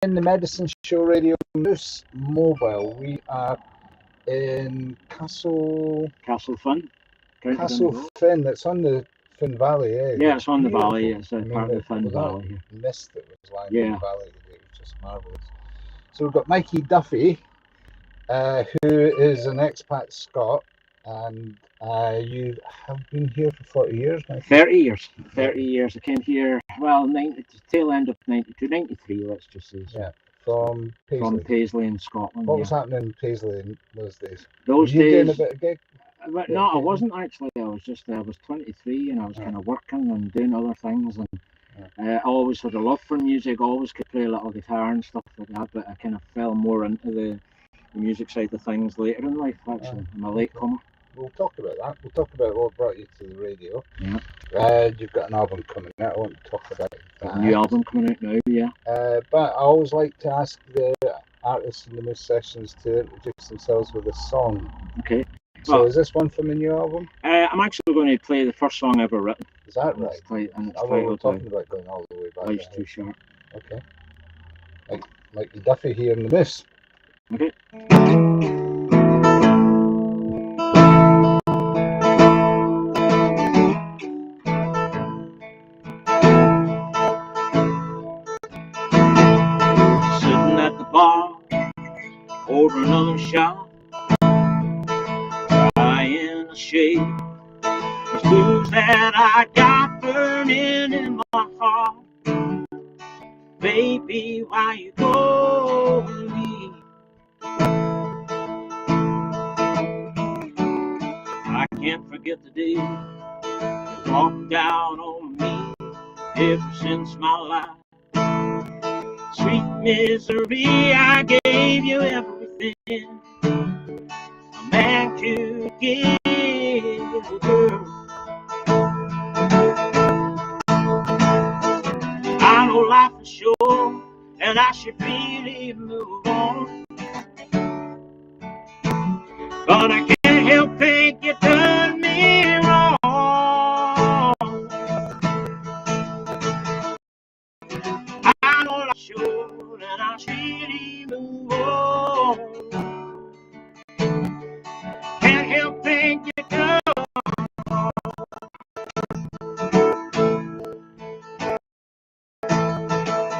in the Medicine Show Radio News Mobile. We are in Castlefinn. Castlefinn. It's on the Finn Valley, eh? Yeah, it's on the Beautiful. valley. It's part of the Finn Valley here. Mist that was lying in the valley today. It was just marvellous. So we've got Mikey Duffy, who is an expat Scot, and you have been here for 40 years, Mikey? 30 years. 30 years. I came here, well, tail end of 92, 93, let's just say. So. Yeah, from Paisley. From Paisley in Scotland. What was happening in Paisley in those days? Those Were you days. doing a bit of gig? No, I wasn't actually. I was 23 and I was kind of working and doing other things. And I always had a love for music, always could play a little guitar and stuff like that, but I kind of fell more into the music side of things later in life, actually. I'm a late comer. We'll talk about that. We'll talk about what brought you to the radio. Yeah. You've got an album coming out. I want to talk about that. A new album coming out now, yeah. But I always like to ask the artists in the Moose Sessions to introduce themselves with a song. Okay. So is this one from the new album? I'm actually going to play the first song ever written. Is that right? We're talking about going all the way back. Life's Too Short. Okay. Mikey Duffy here in the Moose. Okay. Sitting at the bar, ordering another shot. In the shade, the blues that I got burning in my heart. Baby, why you go with me? I can't forget the day you walked out on me. Ever since my life, sweet misery, I gave you everything a man could give a girl. I know life is short and I should really move on, but I can't help think you done me wrong. I know life's short and I should really move on. Can't help think you done.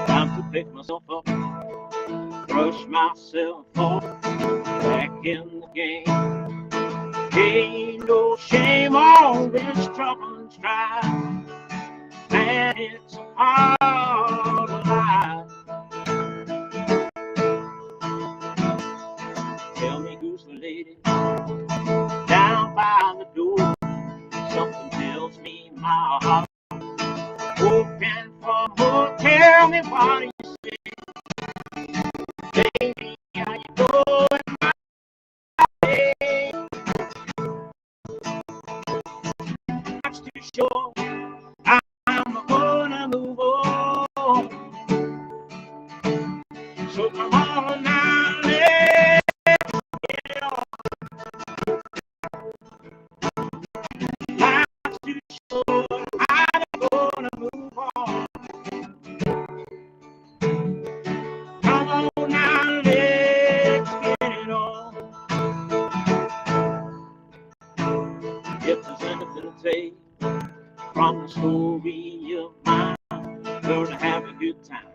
Time to pick myself up, brush myself off, back in the game. Ain't no shame on this trouble and strife, and it's a part of life. Tell me who's the lady down by the door. Something tells me my heart open from her. Tell me what you say, baby, how you doing my way? Life's too short, I'm gonna move on. So come on now, let's get on. Life's too short, I'm gonna move on. Come on now, let's get it on. If there's anything to take from the story of mine, learn to have a good time.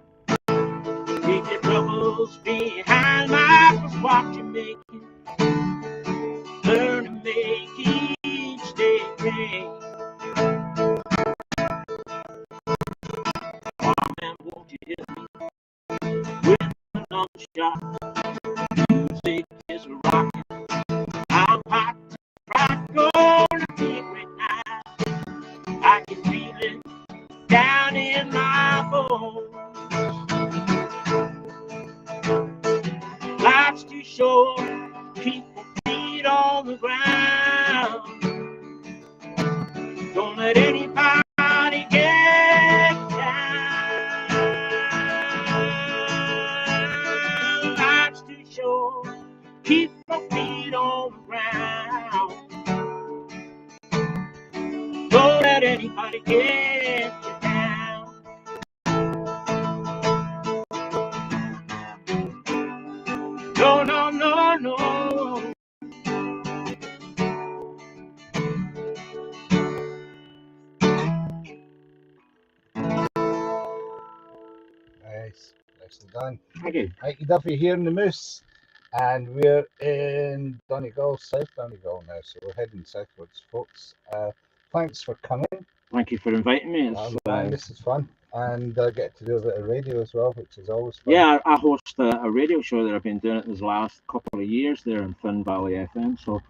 Leave your troubles behind. Life is what you make it. Learn to make each day great. Oh man, won't you hit me with another shot? Music is rocking. I'm hot, right, gonna be a great night. I can feel it down in my bones. Life's too short, keep your feet on the ground. Don't let anybody get down. Life's too short, keep your feet on the ground. Don't let anybody get you down. No, no, no, no. Nice. Nicely done. Thank you. Mikey Duffy here in the Moose. And we're in Donegal, South Donegal now. So we're heading southwards, folks. Thanks for coming. Thank you for inviting me. It's, this is fun. And I get to do a bit of radio as well, which is always fun. Yeah, I host a radio show that I've been doing it this last couple of years there in Finn Valley FM. So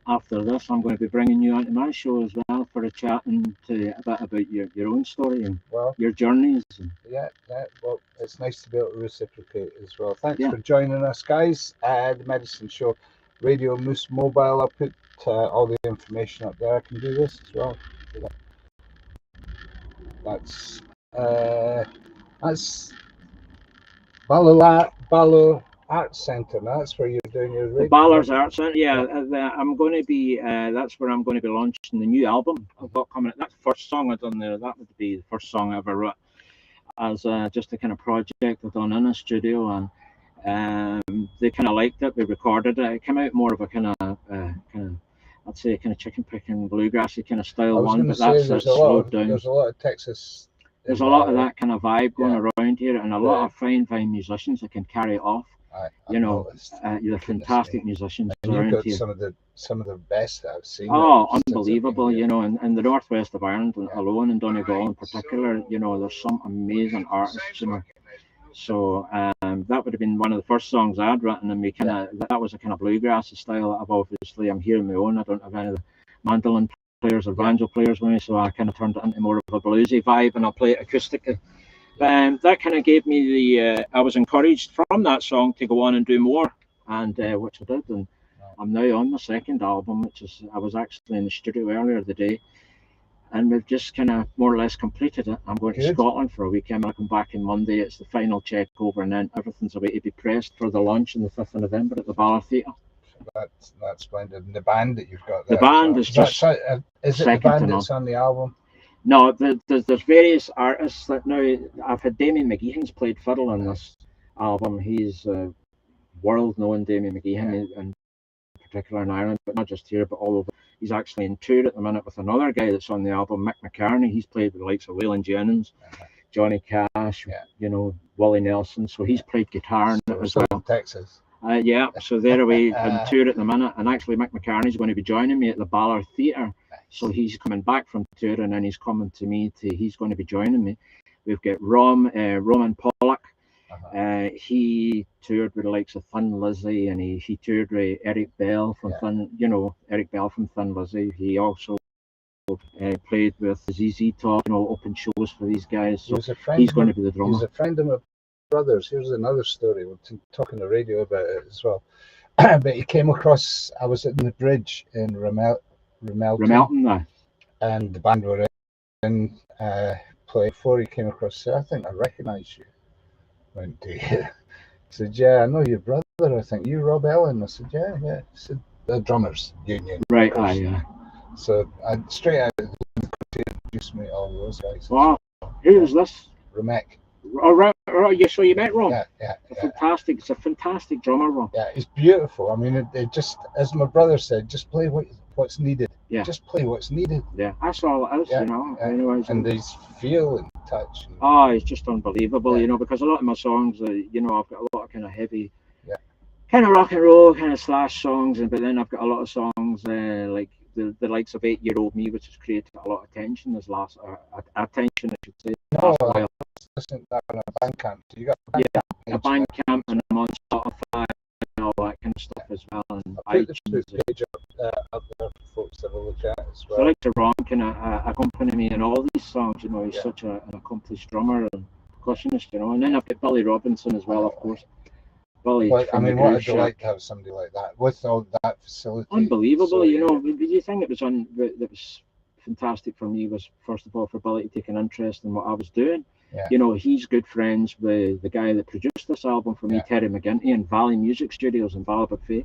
after this, I'm going to be bringing you onto my show as well for a chat and a bit about your own story and your journeys. Yeah, well, it's nice to be able to reciprocate as well. Thanks for joining us, guys. The Medicine Show Radio Moose Mobile. I'll put all the information up there. I can do this as well. That's Balor Arts Centre. That's where you're doing your radio. Balor's Arts Centre, I'm going to be. That's where I'm going to be launching the new album I've got coming. That's the first song I've done there. That would be the first song I ever wrote as just a kind of project I've done in a studio, and they kind of liked it. We recorded it. It came out more of a kind of I'd say kind of chicken picking bluegrassy kind of style one, but that's slowed down. There's a lot of Texas. There's a lot of that kind of vibe going around here, and a lot of fine musicians that can carry it off. You're fantastic musicians around here. Some of the best that I've seen. Oh, unbelievable! In the northwest of Ireland alone, in Donegal in particular, there's some amazing artists. So that would have been one of the first songs I'd written, and that was a kind of bluegrassy style. I'm here on my own. I don't have any of the mandolin players or banjo players with me, so I kind of turned it into more of a bluesy vibe, and I'll play it acoustically. That kind of gave me I was encouraged from that song to go on and do more, and which I did, and I'm now on my second album, I was actually in the studio earlier today, and we've just kind of more or less completed it. I'm going to Scotland for a weekend. I'll come back on Monday. It's the final check over, and then everything's about to be pressed for the launch on the 5th of November at the Balor Theatre. That's splendid. And the band that you've got there. The band is just is it the band that's on the album? No, there's various artists that now. I've had Damien McGeehan's played fiddle on this album. He's world-known Damien McGeehan, in particular in Ireland, but not just here, but all over. He's actually in tour at the minute with another guy that's on the album, Mick McCartney. He's played with the likes of Waylon Jennings, Johnny Cash, Willie Nelson. So he's played guitar in it as well. Texas. So they're away on tour at the minute, and actually Mick McCartney's going to be joining me at the Balor Theatre. So he's coming back from tour, and then he's coming to me. He's going to be joining me. We've got Roman Pollock. He toured with the likes of Thin Lizzy, and he toured with Eric Bell from Eric Bell from Thin Lizzy. He also played with ZZ Top, open shows for these guys. So he's going to be the drummer. He's a friend of my brother's. Here's another story. We're talking on the radio about it as well. But he came across. I was in the bridge in Ramelton, and the band were in play before he came across. Said, I think I recognise you. Went to you. He said, yeah, I know your brother. I think you, Rob Ellen. I said, yeah. He said, the drummers union. Right. So I straight out introduced me to all those guys. Wow. Who was this? Ramek. Oh, right. So you met Rob? Yeah. Fantastic. It's a fantastic drummer, Rob. Yeah, he's beautiful. I mean, it just, as my brother said, just play what's needed. Yeah. Just play what's needed. Yeah, that's all it is, Anyways, and his feel and touch. It's just unbelievable, because a lot of my songs, I've got a lot of kind of heavy, kind of rock and roll, kind of slash songs, but then I've got a lot of songs like the likes of 8-Year-Old Me, which has created a lot of attention attention, I should say. Listen to that on a Bandcamp. So you got a Bandcamp, and I'm on Spotify and all that kind of stuff as well. And I'll put the page up there for folks to have a look at as well. So I like to Ron kind of accompany me in all these songs. He's such an accomplished drummer and percussionist. And then I've got Billy Robinson as well, of course. Billy. What a delight to have somebody like that with all that facility. Unbelievable. The thing that was fantastic for me was, first of all, for Billy to take an interest in what I was doing. He's good friends with the guy that produced this album for me, Terry McGinty, in Valley Music Studios in Ballabagfay.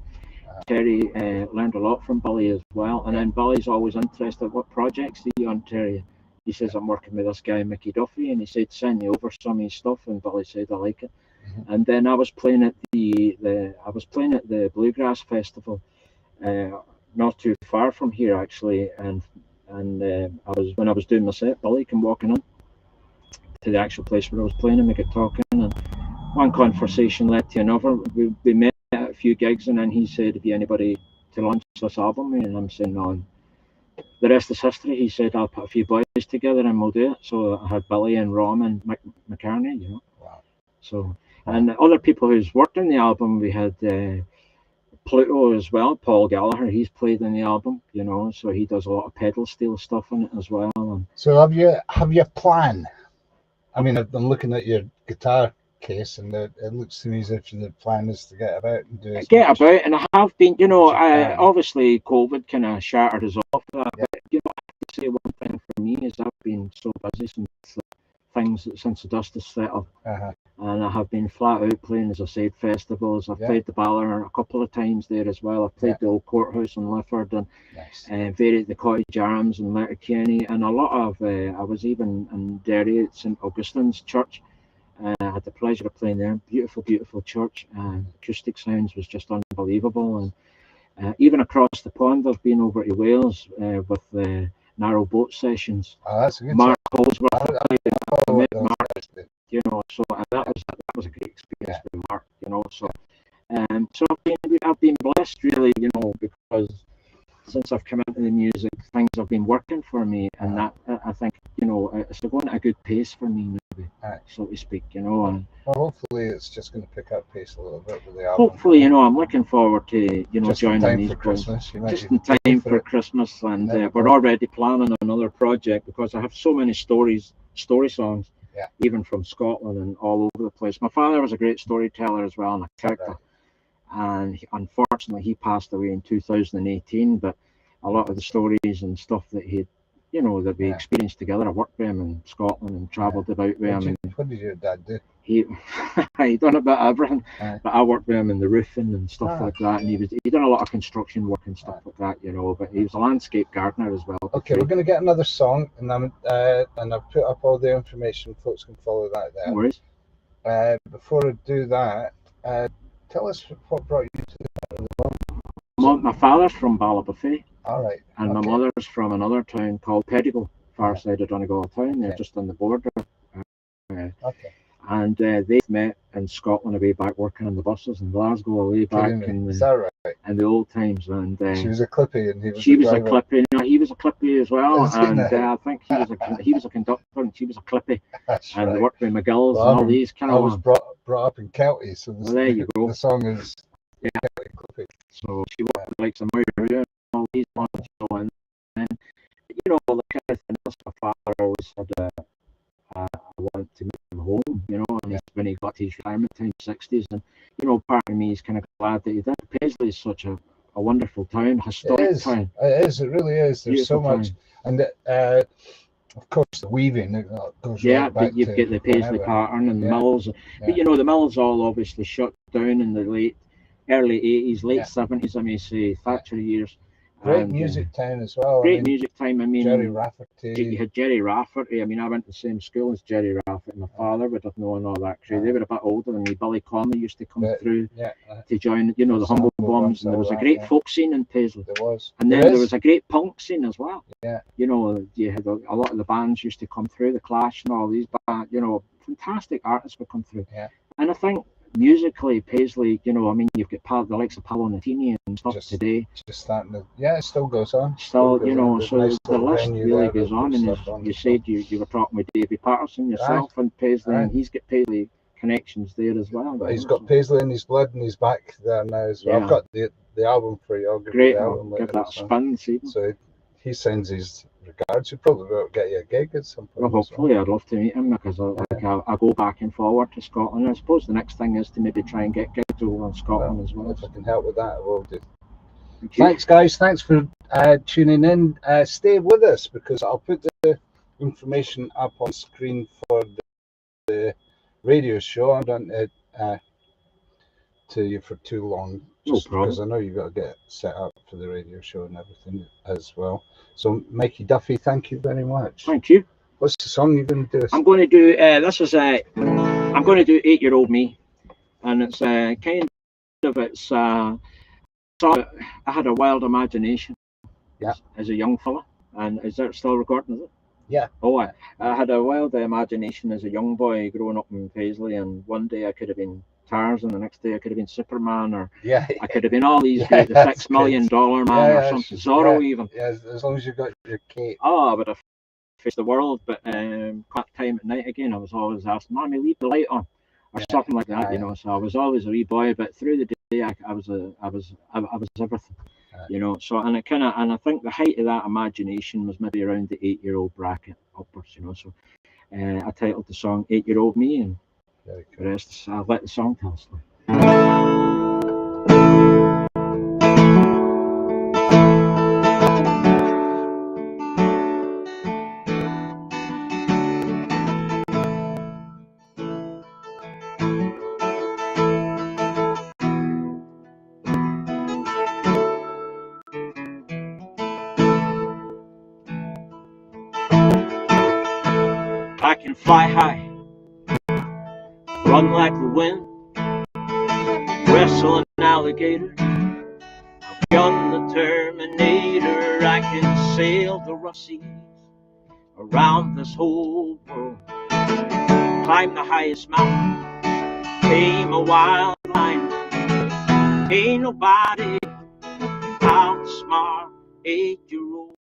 Terry learned a lot from Billy as well, and then Billy's always interested in what projects do you on, Terry? He says, I'm working with this guy Mikey Duffy, and he said, send me over some of his stuff, and Billy said, I like it. And then I was playing at the Bluegrass Festival, not too far from here actually, and when I was doing my set, Billy came walking in to the actual place where I was playing, and we got talking, and one conversation led to another. We met at a few gigs, and then he said, "Have you anybody to launch this album?" And I'm saying, "No." And the rest is history. He said, "I'll put a few boys together and we'll do it." So I had Billy and Rom and McCartney, you know. Wow. So, and other people who's worked on the album, we had Pluto as well, Paul Gallagher. He's played in the album, you know, so he does a lot of pedal steel stuff in it as well. And so have you a plan? I mean, I'm looking at your guitar case, and it looks to me as if the plan is to get about and do about. And I have been, you know, obviously COVID kind of shattered us off that. Yeah. But you know, I have to say one thing for me is I've been so busy since the dust has settled, and I have been flat out playing, as I said, festivals. I've played the Balor a couple of times there as well. I've played the old courthouse in Lifford, and the Cottage Arms in Letterkenny, and a lot of I was even in Derry at St Augustine's Church. I had the pleasure of playing there. Beautiful church. Acoustic sounds was just unbelievable. And even across the pond, I've been over to Wales with the narrow boat sessions. Oh, that's a good Mark Holdsworth, you know. So that was a great experience with Mark, you know. So so I've been blessed, really, you know, because since I've come into the music, things have been working for me, and that I think, you know, it's going at a good pace for me, maybe, so to speak, you know. And well, hopefully it's just going to pick up pace a little bit with the album. Hopefully, you know, I'm looking forward to, you know, just joining these Christmas. Just in time for Christmas, and we're already planning another project because I have so many story songs, even from Scotland and all over the place. My father was a great storyteller as well, and a character. And unfortunately, he passed away in 2018. But a lot of the stories and stuff that he, you know, that we experienced together, I worked with him in Scotland and travelled about with him. What did your dad do? He done a bit of everything, but I worked with him in the roofing and stuff like that. And he done a lot of construction work and stuff like that, you know. But he was a landscape gardener as well. Okay, we're going to get another song, and I've put up all the information. Folks can follow that there. No worries. Before I do that, tell us what brought you to the world. My father's from Balor. All right. And my mother's from another town called Paisley, far side of Donegal town. They're just on the border. And they've met in Scotland a way back, working on the buses in Glasgow a way back in the old times. And she was a clippy, and he was she was a clippy. No, he was a clippy as well. And I think he was a conductor, and she was a clippy. And they worked with McGill's and all these kind of. I was brought up in Kelty, so there you go. The song is Kelty clippy. So she worked with like some and all these ones, you know, and you know, the kind of thing else my father always said. I want to make him home, you know, and when he got to his retirement time, 60s, and you know, part of me is kind of glad that he did. Paisley is such a wonderful town, historic town. It is. It really is. There's Beautiful so much, town. And of course the weaving goes right back but you've got the Paisley pattern and the mills, but you know, the mills all obviously shut down in the early 80s, late 70s, I may say, Thatcher years. Great music town as well. Music time. I mean, Jerry Rafferty. You had Jerry Rafferty. I mean, I went to the same school as Jerry Rafferty. My father would have known all that crew. They were a bit older than me. Billy Conley used to come through to join, you know, the Humble Bombs. And there was a great folk scene in Paisley. There was. And then there was a great punk scene as well. Yeah. You know, you had a lot of the bands used to come through, the Clash and all these bands, you know, fantastic artists would come through. Yeah. And I think musically, Paisley, you know, I mean, you've got the likes of Paolo Nutini and stuff today. Just starting to, it still goes on. Still, you know, so the list really goes on. And you said you were talking with Davey Pattison yourself and Paisley, and he's got Paisley connections there as well. But he's got Paisley in his blood and he's back there now as well. I've got the album for you. I'll give Great, you the album give that a spin, see. So he sends his regards. He'll probably go get you a gig at some point. Well, hopefully, I'd love to meet him because I go back and forward to Scotland. I suppose the next thing is to maybe try and get gigs over in Scotland as well. If I can help with that, I will do. Thanks, guys. Thanks for tuning in. Stay with us because I'll put the information up on screen for the radio show. I don't to you for too long, just because I know you've got to get set up for the radio show and everything as well. So, Mikey Duffy, thank you very much. Thank you. What's the song you're going to do? I'm going to do I'm going to do 8-Year-Old Me. and it's kind of so I had a wild imagination. Yeah. As a young fella, and is that still recording? Is it? Yeah. Oh, I had a wild imagination as a young boy growing up in Paisley, and one day I could have been Tarzan, the next day I could have been Superman, or I could have been all these great, the $6 million man or something. Zorro even. Yeah, as long as you got your cape. Oh, I would have faced the world, but that time at night again, I was always asked, "Mommy, leave the light on," or something like that, you know. So I was always a wee boy, but through the day, I was everything. You know, so and I think the height of that imagination was maybe around the 8-year-old bracket upwards, you know. So I titled the song 8-Year-Old Me, and the rest I'll let the song tell us. I can fly high, run like the wind, wrestle an alligator, gun the Terminator. I can sail the rough seas around this whole world, climb the highest mountain, tame a wild lion. Ain't nobody outsmart 8-year-old me.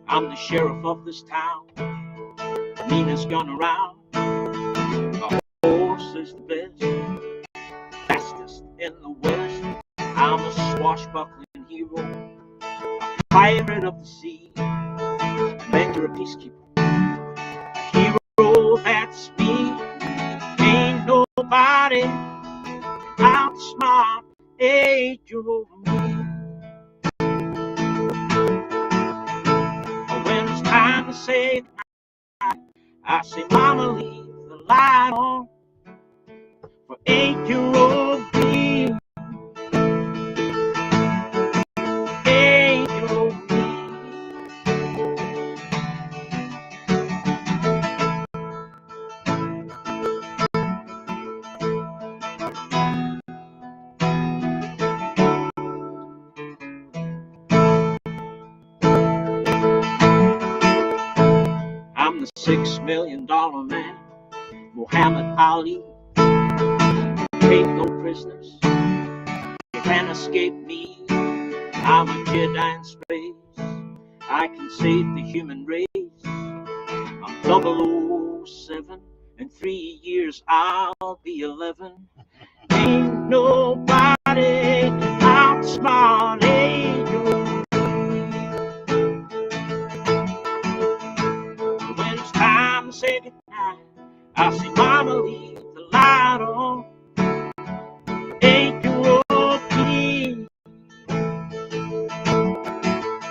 I'm the sheriff of this town, the meanest gun around. The horse is the best, fastest in the west. I'm a swashbuckling hero, a pirate of the sea, and you're a peacekeeper. A hero, that's me. Ain't nobody outsmart 8-year-old me. When it's time to say goodnight, I say, Mama, leave the light on for 8-year-old me. 8-year-old me. I'm the $6 million man, Muhammad Ali. Take no prisoners, you can't escape me. I'm a Jedi in space, I can save the human race. I'm 007, in 3 years I'll be 11. Ain't nobody outsmart 8-year-old. When it's time to say goodnight, I say, Mama, leave the light on. 8-year-old me.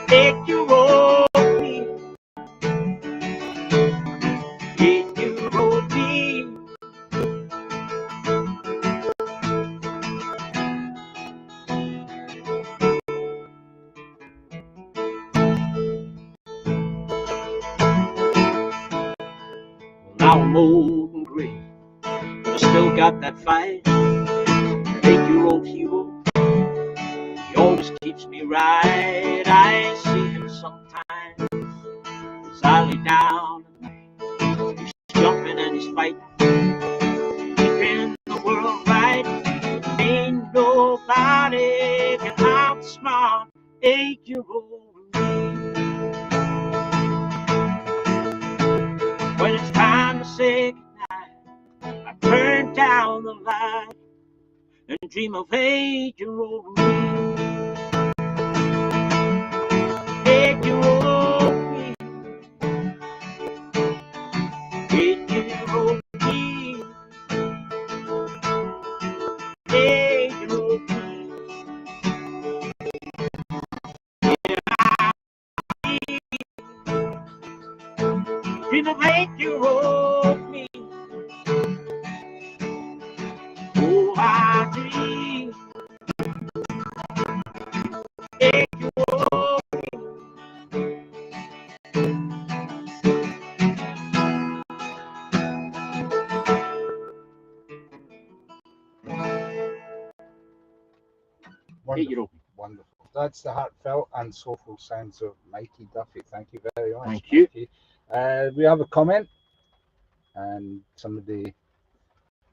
8-year-old me. 8-year-old me. Now I'm old and gray, but I still got that fight. That 8-year-old hero, he always keeps me right. I see him sometimes as I lay down at night. He's jumping and he's fighting, keeping the world right. Ain't nobody can outsmart 8-year-old me. When it's time to say goodnight, I turn down the light and dream of 8-year-old me. 8-year-old me. 8-year-old me. 8-year-old me. Dream of 8-year-old me. Oh, I dream 8-year-old me. 8-year-old. Wonderful. That's the heartfelt and soulful sounds of Mikey Duffy. Thank you very much. Thank you. Mikey. We have a comment, and somebody,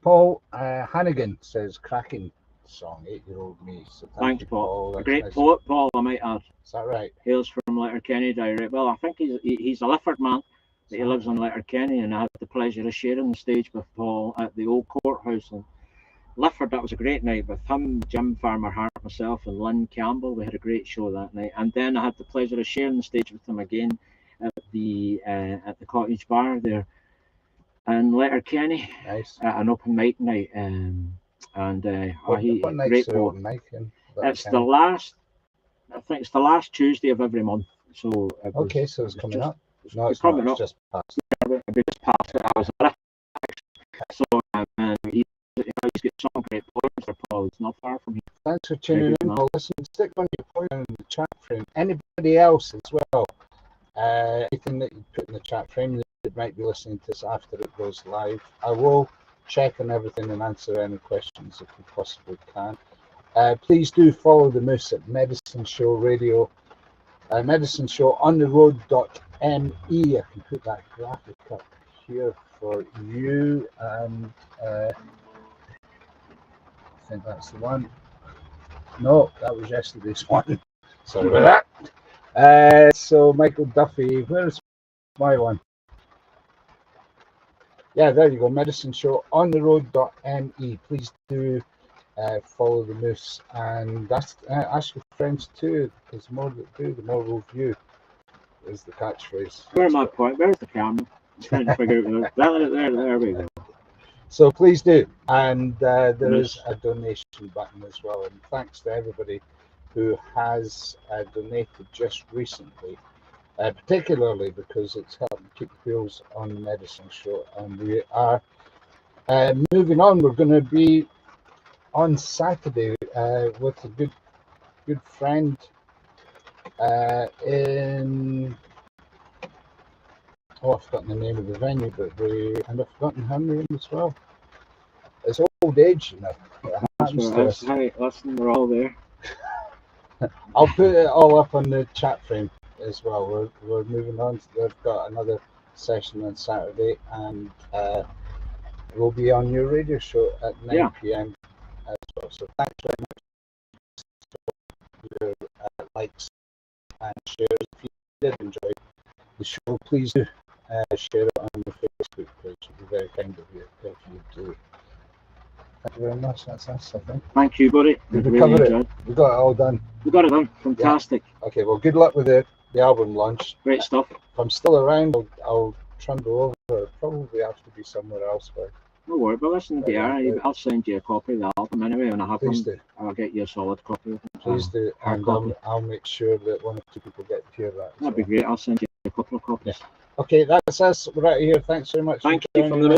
Paul Hannigan, says cracking song, 8-year-old me. So Thanks, you, Paul. That's A great nice. poet, Paul, I might add. Is that right? Hails from Letterkenny direct. Well, I think he's a Lifford man. He lives in Letterkenny, and I had the pleasure of sharing the stage with Paul at the old courthouse in Lifford. That was a great night with him, Jim Farmer Hart, myself, and Lynn Campbell. We had a great show that night, and then I had the pleasure of sharing the stage with him again at the Cottage Bar there in Letterkenny. Nice. At an open mic night, What great night's the poet. open mic in It's the last. I think it's the last Tuesday of every month. So okay, so it's coming up. No, it's it's not. coming It's up. just past. We just passed it. I was there. So he's got some great poems for Paul. It's not far from here. Thanks for tuning in, Paul. Listen, stick on your point in the chat frame. Anybody else as well? Anything that you put in the chat frame that might be listening to this after it goes live. I will check on everything and answer any questions if we possibly can. Please do follow the Moose at Medicine Show Radio, Medicine Show on the road.me. I can put that graphic up here for you, and I think that's the one. No, that was yesterday's one. Sorry about that. So Michael Duffy, where's my one? Yeah, there you go. Medicine Show on the road.me. Please do follow the Moose, and ask your friends too, because the more that do, the more we'll view, is the catchphrase. Where's my point? Where's the camera? I'm trying to figure it out. There we go. So please do, and there is a donation button as well, and thanks to everybody who has donated just recently, particularly because it's helped keep the wheels on the Medicine Show. And we are moving on. We're going to be on Saturday with a good friend in, I've forgotten the name of the venue, and I've forgotten her name as well. It's old age, you know. Hey, listen, we're all there. I'll put it all up on the chat frame as well. We're moving on. We've got another session on Saturday, and we'll be on your radio show at 9 p.m. as well. So thanks very much for your likes and shares. If you did enjoy the show, please do share it on your Facebook page. It would be very kind of you if you do. Thank you very much. That's us, I think. Thank you, buddy. We covered it. We got it all done. We got it done. Fantastic. Yeah. Okay, well, good luck with the album launch. Great stuff. If I'm still around, I'll trundle over. It'll probably have to be somewhere else. No worry, but listen, I'll send you a copy of the album anyway when I have Please them. Do. I'll get you a solid copy of it. Please do, and I'll make sure that one or two people get to hear that. That'd be great. I'll send you a couple of copies. Yeah. Okay, that's us. We're out of here. Thanks very much. Thank you from the